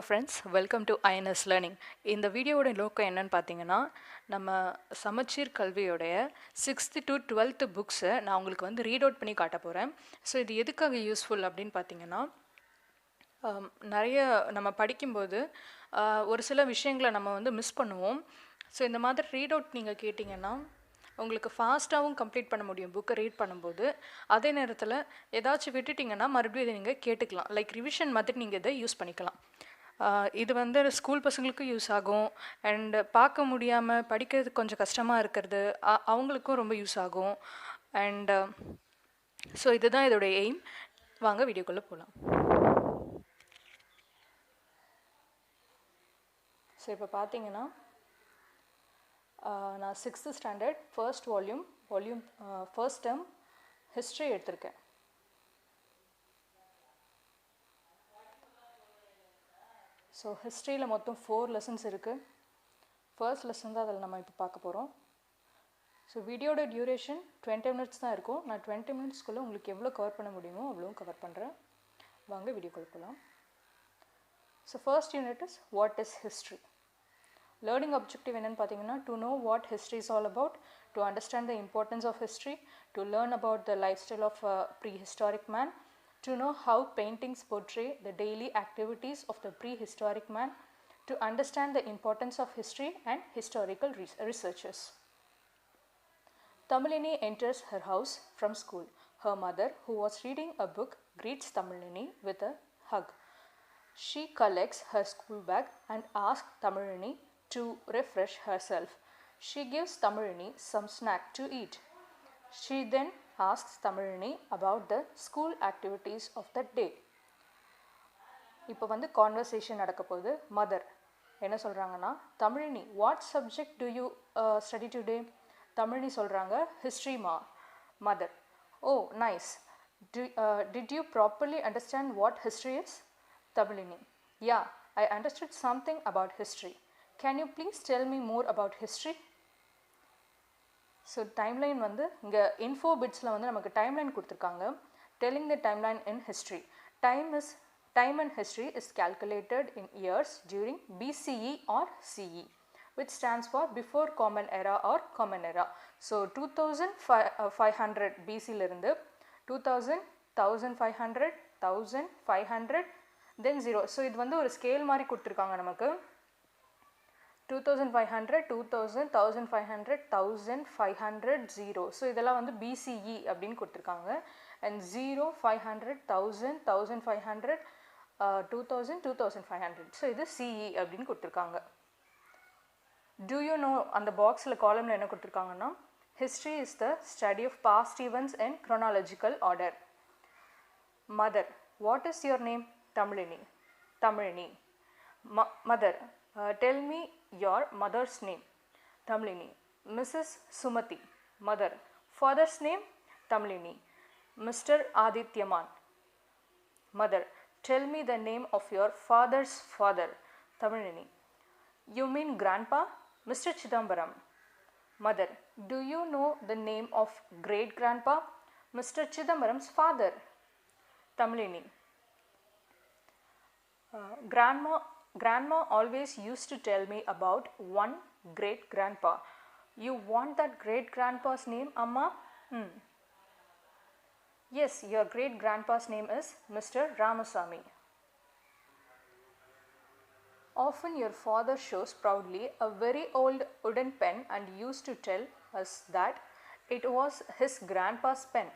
friends, welcome to INS Learning. இந்த வீடியோவோட நோக்கம் என்னன்னு பார்த்தீங்கன்னா, நம்ம சமச்சீர் கல்வியோடைய 6th to 12th புக்ஸை நான் உங்களுக்கு வந்து ரீட் அவுட் பண்ணி காட்ட போகிறேன். ஸோ இது எதுக்காக யூஸ்ஃபுல் அப்படின்னு பார்த்தீங்கன்னா, நிறைய நம்ம படிக்கும்போது ஒரு சில விஷயங்களை நம்ம வந்து மிஸ் பண்ணுவோம். ஸோ இந்த மாதிரி ரீட் அவுட் நீங்கள் கேட்டிங்கன்னா உங்களுக்கு ஃபாஸ்ட்டாகவும் கம்ப்ளீட் பண்ண முடியும் புக்கை ரீட் பண்ணும்போது. அதே நேரத்தில் ஏதாச்சும் விட்டுட்டிங்கன்னா மறுபடியும் இதை நீங்கள் கேட்டுக்கலாம். லைக் ரிவிஷன் மாதிரி நீங்கள் இதை யூஸ் பண்ணிக்கலாம். இது வந்து ஸ்கூல் பசங்களுக்கும் யூஸ் ஆகும். அண்டு பார்க்க முடியாமல் படிக்கிறதுக்கு கொஞ்சம் கஷ்டமாக இருக்கிறது அவங்களுக்கும் ரொம்ப யூஸ் ஆகும். அண்டு ஸோ இதுதான் இதோடைய எய்ம். வாங்க வீடியோக்குள்ளே போகலாம். ஸோ இப்போ பார்த்தீங்கன்னா நான் 6th standard first volume first term history எடுத்திருக்கேன். ஸோ ஹிஸ்ட்ரியில் மொத்தம் 4 லெசன்ஸ் இருக்குது. ஃபர்ஸ்ட் லெசன் தான் அதில் நம்ம இப்போ பார்க்க போகிறோம். ஸோ வீடியோட டியூரேஷன் 20 minutes தான் இருக்கும். நான் 20 minutesக்குள்ளே உங்களுக்கு எவ்வளோ கவர் பண்ண முடியுமோ அவ்வளோ கவர் பண்ணுறேன். வாங்க வீடியோக்குள்ளே போகலாம். So first unit is what is history. Learning objective என்னன்னு பார்த்தீங்கன்னா, to know what history is all about, to understand the importance of history, to learn about the lifestyle of a prehistoric man, to know how paintings portray the daily activities of the prehistoric man, to understand the importance of history and historical researches. Tamilini enters her house from school. Her mother, who was reading a book, greets Tamilini with a hug. She collects her school bag and asks Tamilini to refresh herself. She gives Tamilini some snack to eat. She then asks Tamilini about the school activities of that day. இப்போ வந்து conversation நடக்க போகுது. Mother என்ன சொல்கிறாங்கன்னா, Tamizhini what subject do you study today? Tamizhini சொல்கிறாங்க ஹிஸ்ட்ரிமா. Mother oh nice. Did you properly understand what history is? Tamilini yeah, I understood something about history. Can you please tell me more about history? So timeline வந்து இங்கே info பிட்ஸில் வந்து நமக்கு timeline கொடுத்துருக்காங்க. Telling the timeline in history. Time in history is calculated in years during BCE or CE, which stands for before common era or common era. So 2500 BCயிலிருந்து 2000, 1500, 1500 then 0. So இது வந்து ஒரு ஸ்கேல் மாதிரி கொடுத்துருக்காங்க நமக்கு. 2500, 2000, 1500, 1500, 0. ஸோ இதெல்லாம் வந்து BCE அப்படின்னு கொடுத்துருக்காங்க. அண்ட் 0, 500, 1000, 1500, 2000, 2500. ஸோ இது CE அப்படின்னு கொடுத்துருக்காங்க. Do you know அந்த பாக்ஸில் காலமில் என்ன கொடுத்துருக்காங்கன்னா, history is the study of past events in chronological order. Mother, what is your name? Tamilini. Mother, tell me your mother's name. Tamilini, Mrs. Sumati. Mother, father's name? Tamilini, Mr. Adityaman. Mother, tell me the name of your father's father. Tamilini, you mean grandpa? Mr. Chidambaram. Mother, do you know the name of great grandpa? Mr. Chidambaram's father. Tamilini, Grandma always used to tell me about one great grandpa. You want that great grandpa's name, Amma? Yes, your great grandpa's name is Mr. Ramasamy. Often your father shows proudly a very old wooden pen and used to tell us that it was his grandpa's pen.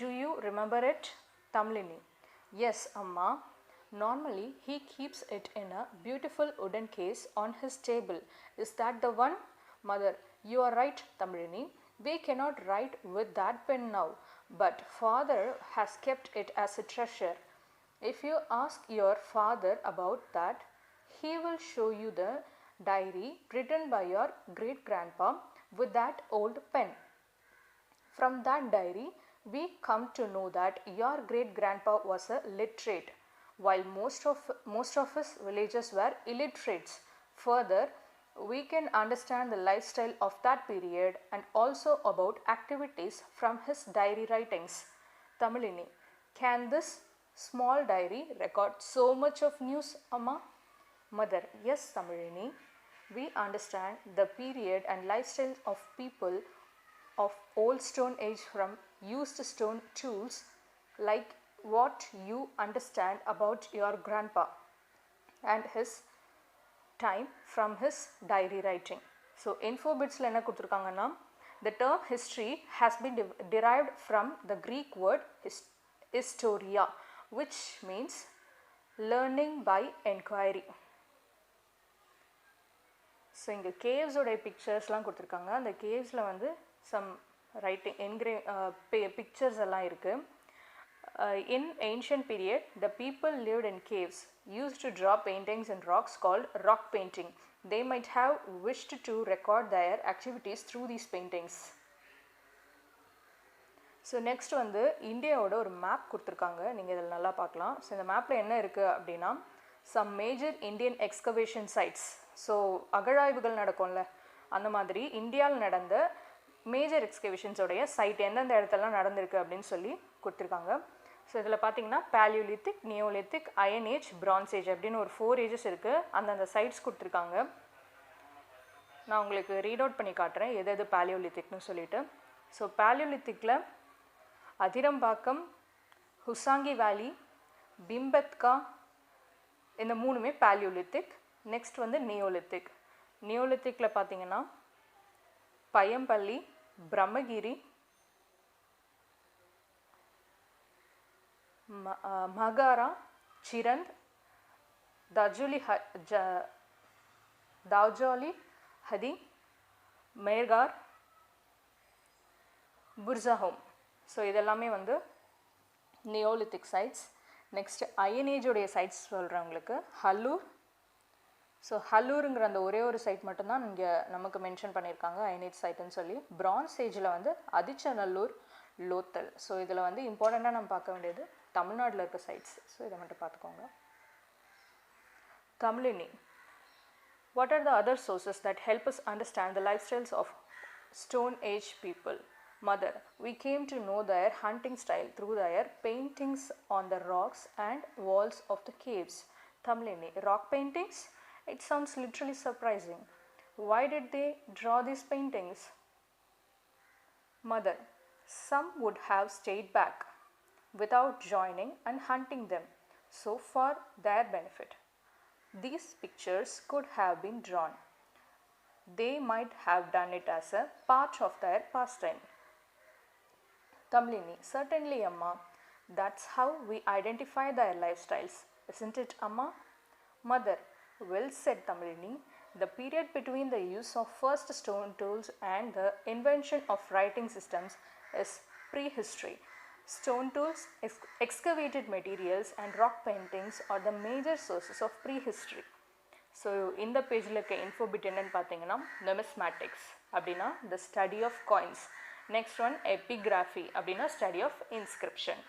Do you remember it? Tamilini, yes, Amma. Normally, he keeps it in a beautiful wooden case on his table. Is that the one? Mother, you are right, Tamilini. We cannot write with that pen now, but father has kept it as a treasure. If you ask your father about that, he will show you the diary written by your great-grandpa with that old pen. From that diary, we come to know that your great-grandpa was a literate, while most of his villagers were illiterates. Further, we can understand the lifestyle of that period and also about activities from his diary writings. Tamilini, can this small diary record so much of news, Amma? Mother, yes, Tamilini. We understand the period and lifestyle of people of old stone age from used stone tools like what you understand about your grandpa and his time from his diary writing. So, info bitsla enna kuduthirukanga, the term history has been derived from the Greek word historia, which means learning by enquiry. So இங்கே கேவ்ஸோடைய பிக்சர்ஸ்லாம் கொடுத்துருக்காங்க. அந்த கேவ்ஸில் வந்து some writing pictures எல்லாம் இருக்குது. In ancient period, the people lived in caves, used to draw paintings in rocks called rock painting. They might have wished to record their activities through these paintings. So next வந்து இந்தியாவோட ஒரு map கொடுத்துருக்காங்க. நீங்கள் இதில் நல்லா பார்க்கலாம். So இந்த மேப்பில் என்ன இருக்குது அப்படின்னா, some major Indian excavation sites. So அகழாய்வுகள் நடக்கும்ல, அந்த மாதிரி இந்தியாவில் நடந்த மேஜர் எக்ஸ்கவேஷன்ஸோடைய சைட் எந்தெந்த இடத்துலலாம் நடந்திருக்கு அப்படின்னு சொல்லி கொடுத்துருக்காங்க. ஸோ இதில் பார்த்தீங்கன்னா paleolithic, neolithic, iron age, bronze age அப்படின்னு ஒரு 4 ஏஜஸ் இருக்குது. அந்தந்த சைட்ஸ் கொடுத்துருக்காங்க. நான் உங்களுக்கு ரீட் அவுட் பண்ணி காட்டுறேன் எது எது பேலியோலித்திக்னு சொல்லிட்டு. ஸோ பேலியோலித்திக்கில் அதிரம்பாக்கம், ஹுசாங்கி வேலி, பிம்பத்கா இந்த 3மே பேலியோலித்திக். நெக்ஸ்ட் வந்து நியோலித்திக். நியோலித்திக்கில் பார்த்தீங்கன்னா பையம்பள்ளி, பிரம்மகிரி, மகாரா, சிரந்த், தாவ்ஜாலி, ஹதி, மேர்கார், புர்சாஹோம். ஸோ இதெல்லாமே வந்து நியோலித்திக் சைட்ஸ். நெக்ஸ்ட் அயன் ஏஜோடைய சைட்ஸ் சொல்கிறவங்களுக்கு ஹல்லூர். ஸோ ஹல்லூருங்கிற அந்த ஒரே ஒரு சைட் மட்டும்தான் இங்கே நமக்கு மென்ஷன் பண்ணியிருக்காங்க அயன் ஏஜ் சைட்டுன்னு சொல்லி. பிரான்ஸ் ஏஜில் வந்து அதிச்சநல்லூர், லோத்தல். ஸோ இதில் வந்து இம்பார்ட்டண்ட்டாக நம்ம பார்க்க வேண்டியது தமிழ்நாட்டில் இருக்க சைட்ஸ். ஸோ இதை மட்டும் பார்த்துக்கோங்க. Tamilini. What are the other sources that help us understand the lifestyles of Stone Age people? Mother, we came to know their hunting style through their paintings on the rocks and walls of the caves. Tamilini, rock paintings? It sounds literally surprising. Why did they draw these paintings? Mother, some would have stayed back without joining and hunting them, so for their benefit. These pictures could have been drawn. They might have done it as a part of their pastime. Tamilini, certainly Amma. That's how we identify their lifestyles, isn't it Amma? Mother, well said Tamilini. The period between the use of first stone tools and the invention of writing systems is prehistory. Stone tools, excavated materials and rock paintings are the major sources of prehistory. So இந்த பேஜில் இருக்க இன்ஃபோபிட் என்னென்னு பார்த்தீங்கன்னா நெமிஸ்மேட்டிக்ஸ் அப்படின்னா the study of coins. Next one epigraphy அப்படின்னா study of inscription.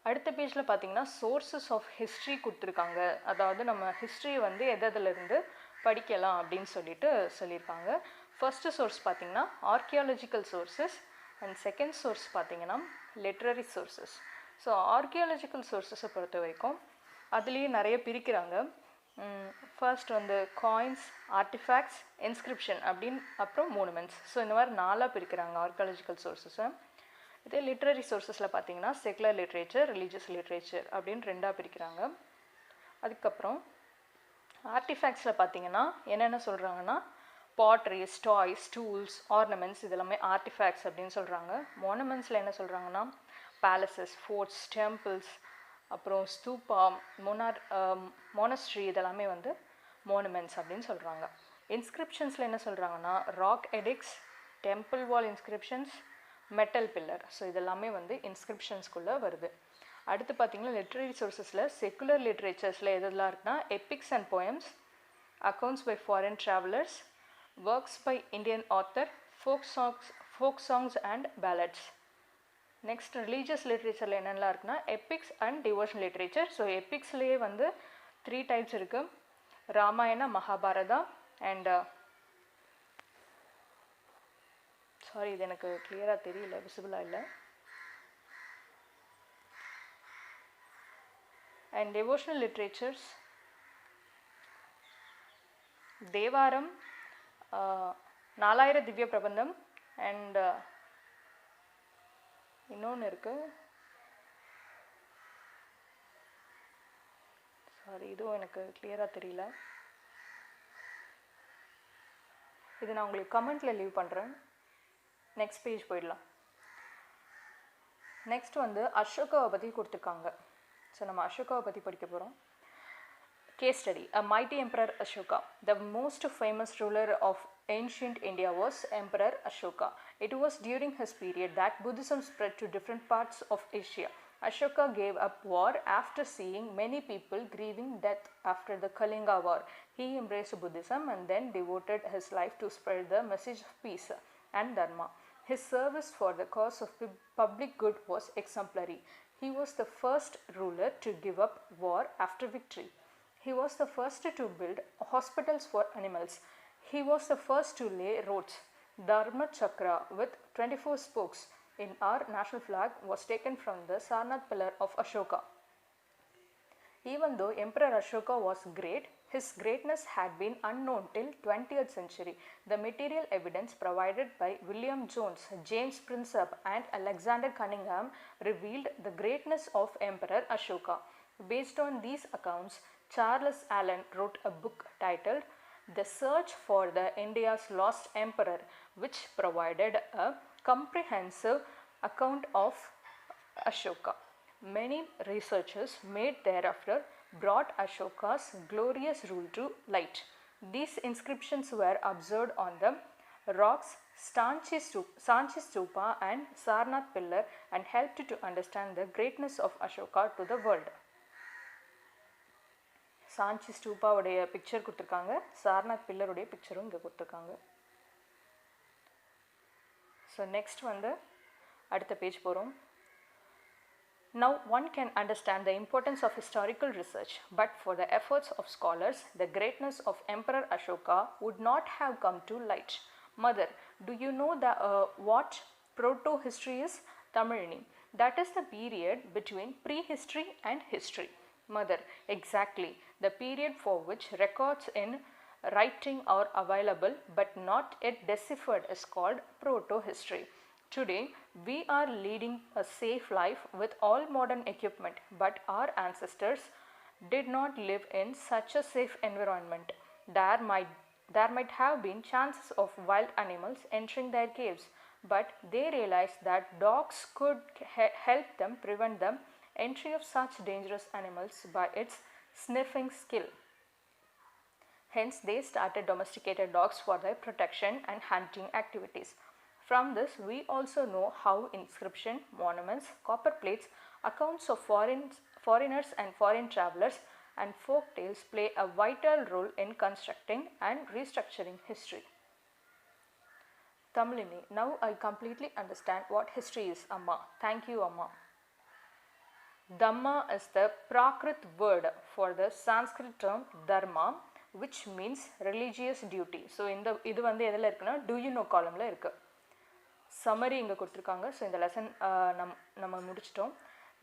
அடுத்த பேஜில் பார்த்தீங்கன்னா சோர்சஸ் ஆஃப் ஹிஸ்ட்ரி கொடுத்துருக்காங்க. அதாவது நம்ம ஹிஸ்ட்ரி வந்து எதிலிருந்து படிக்கலாம் அப்படின்னு சொல்லியிருக்காங்க. ஃபர்ஸ்ட்டு சோர்ஸ் பார்த்தீங்கன்னா archaeological sources and second source பார்த்தீங்கன்னா லிட்ரரி சோர்சஸ். ஸோ ஆர்கியாலஜிக்கல் சோர்ஸஸை பொறுத்த வரைக்கும் அதுலேயே நிறைய பிரிக்கிறாங்க. ஃபர்ஸ்ட் வந்து காயின்ஸ், ஆர்டிஃபேக்ட்ஸ், இன்ஸ்கிரிப்ஷன் அப்படின்னு அப்புறம் மோனுமெண்ட்ஸ். ஸோ இந்த மாதிரி 4ஆக பிரிக்கிறாங்க ஆர்கியாலஜிக்கல் சோர்ஸஸை. இதே லிட்ரரி சோர்ஸஸில் பார்த்தீங்கன்னா செக்குலர் லிட்ரேச்சர், ரிலீஜியஸ் லிட்ரேச்சர் அப்படின்னு 2ஆக பிரிக்கிறாங்க. அதுக்கப்புறம் ஆர்டிஃபேக்ட்ஸில் பார்த்தீங்கன்னா என்னென்ன சொல்கிறாங்கன்னா பாட்ரிஸ், டாய்ஸ், டூல்ஸ், ஆர்னமெண்ட்ஸ் இதெல்லாமே ஆர்டிஃபேக்ட்ஸ் அப்படின்னு சொல்கிறாங்க. மோனுமெண்ட்ஸில் என்ன சொல்கிறாங்கன்னா பேலசஸ், ஃபோர்ட்ஸ், டெம்பிள்ஸ், அப்புறம் ஸ்தூப்பா, மோனஸ்ட்ரி இதெல்லாமே வந்து மோனுமெண்ட்ஸ் அப்படின்னு சொல்கிறாங்க. இன்ஸ்கிரிப்ஷன்ஸில் என்ன சொல்கிறாங்கன்னா ராக் எடிக்ஸ், டெம்பிள் வால் இன்ஸ்கிரிப்ஷன்ஸ், மெட்டல் பில்லர். ஸோ இதெல்லாமே வந்து இன்ஸ்கிரிப்ஷன்ஸ்குள்ளே வருது. அடுத்து பார்த்திங்கன்னா லிட்ரரி சோர்ஸஸில் செக்குலர் லிட்ரேச்சர்ஸில் எதெல்லாம் இருக்குன்னா epics and poems, accounts by foreign travellers, works by Indian author, folk songs and ballads. Next religious லிட்ரேச்சரில் என்னென்னலாம் இருக்குன்னா epics and devotion literature. So எபிக்ஸ்லேயே வந்து 3 டைப்ஸ் இருக்குது. ராமாயணா, மகாபாரதா அண்ட் சாரி இது எனக்கு கிளியராக தெரியல, விசிபிளாக இல்லை. And devotional literatures, Devaram, Nalayira Divya Prabandham, and இன்னொன்று இருக்குது, சாரி இதுவும் எனக்கு கிளியராக தெரியல, இது நான் உங்களுக்கு கமெண்ட்டில் லீவ் பண்ணுறேன். நெக்ஸ்ட் பேஜ் போயிடலாம். நெக்ஸ்ட் வந்து அசோகாவை பற்றி கொடுத்துருக்காங்க. ஸோ நம்ம அசோகாவை பற்றி படிக்க போகிறோம். Case study: A mighty Emperor Ashoka. The most famous ruler of ancient India was Emperor Ashoka. It was during his period that Buddhism spread to different parts of Asia. Ashoka gave up war after seeing many people grieving death after the Kalinga War. He embraced Buddhism and then devoted his life to spread the message of peace and dharma. His service for the cause of public good was exemplary. He was the first ruler to give up war after victory. He was the first to build hospitals for animals. He was the first to lay roads. Dharma Chakra with 24 spokes in our national flag was taken from the Sarnath pillar of Ashoka. Even though Emperor Ashoka was great, his greatness had been unknown till 20th century. The material evidence provided by William Jones, James Prinsep and Alexander Cunningham revealed the greatness of Emperor Ashoka. Based on these accounts, Charles Allen wrote a book titled The Search for the India's Lost Emperor, which provided a comprehensive account of Ashoka. Many researchers made thereafter brought Ashoka's glorious rule to light. These inscriptions were observed on the rocks Sanchi Stupa and Sarnath pillar and helped to understand the greatness of Ashoka to the world. Sanchi ஸ்டூப்பாவுடைய picture கொடுத்துருக்காங்க, சார்நாத் பில்லருடைய பிக்சரும் இங்கே கொடுத்துருக்காங்க. So next வந்து அடுத்த page போகிறோம். Now one can understand the importance of historical research, but for the efforts of scholars, the greatness of Emperor Ashoka would not have come to light. Mother, do you know what proto-history is? Tamilini. That is the period between prehistory and history. Mother, exactly. The period for which records in writing are available but not yet deciphered is called proto-history. Today, we are leading a safe life with all modern equipment, but our ancestors did not live in such a safe environment. There might have been chances of wild animals entering their caves, but they realized that dogs could help them prevent the entry of such dangerous animals by its sniffing skill. Hence, they started domesticated dogs for their protection and hunting activities. From this, we also know how inscription, monuments, copper plates, accounts of foreigners and foreign travelers, and folk tales play a vital role in constructing and restructuring history. Tamilini, now I completely understand what history is, Amma. Thank you, Amma. Dhamma is the Prakrit word for the Sanskrit term dharma, which means religious duty. So, இது வந்து எதில் இருக்குன்னா do you know columnல இருக்கு. Summary இங்கே கொடுத்துருக்காங்க. So இந்த lesson நம்ம முடிச்சிட்டோம்.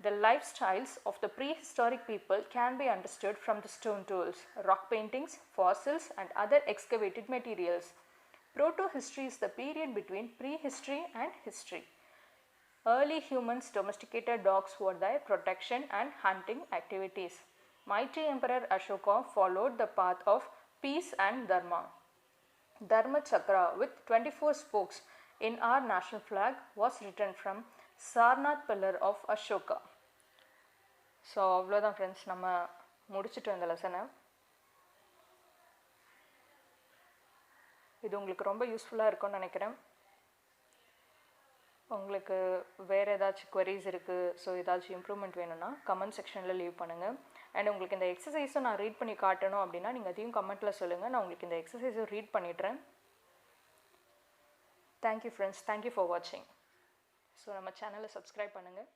The lifestyles of the prehistoric people can be understood from the stone tools, rock paintings, fossils and other excavated materials. Proto-history is the period between prehistory and history. Early humans domesticated dogs for their protection and hunting activities. Mighty Emperor Ashoka followed the path of peace and dharma. Dharma Chakra with 24 spokes in our national flag was written from Sarnath pillar of Ashoka. So அவ்வளோதான் friends, நம்ம முடிச்சுட்டோம் இந்த லெசனை. இது உங்களுக்கு ரொம்ப யூஸ்ஃபுல்லாக இருக்கும்னு நினைக்கிறேன். உங்களுக்கு வேறு ஏதாச்சும் queries இருக்குது, ஸோ ஏதாச்சும் இம்ப்ரூவ்மெண்ட் வேணும்னா கமெண்ட் செக்ஷனில் லீவ் பண்ணுங்கள். அண்ட் உங்களுக்கு இந்த எக்ஸசைஸும் நான் ரீட் பண்ணி காட்டணும் அப்படின்னா நீங்கள் அதையும் கமெண்ட்டில் சொல்லுங்கள். நான் உங்களுக்கு இந்த எக்ஸசைஸும் ரீட் பண்ணிடுறேன். தேங்க்யூ ஃப்ரெண்ட்ஸ், தேங்க்யூ ஃபார் வாட்சிங். ஸோ நம்ம சேனலை சப்ஸ்கிரைப் பண்ணுங்கள்.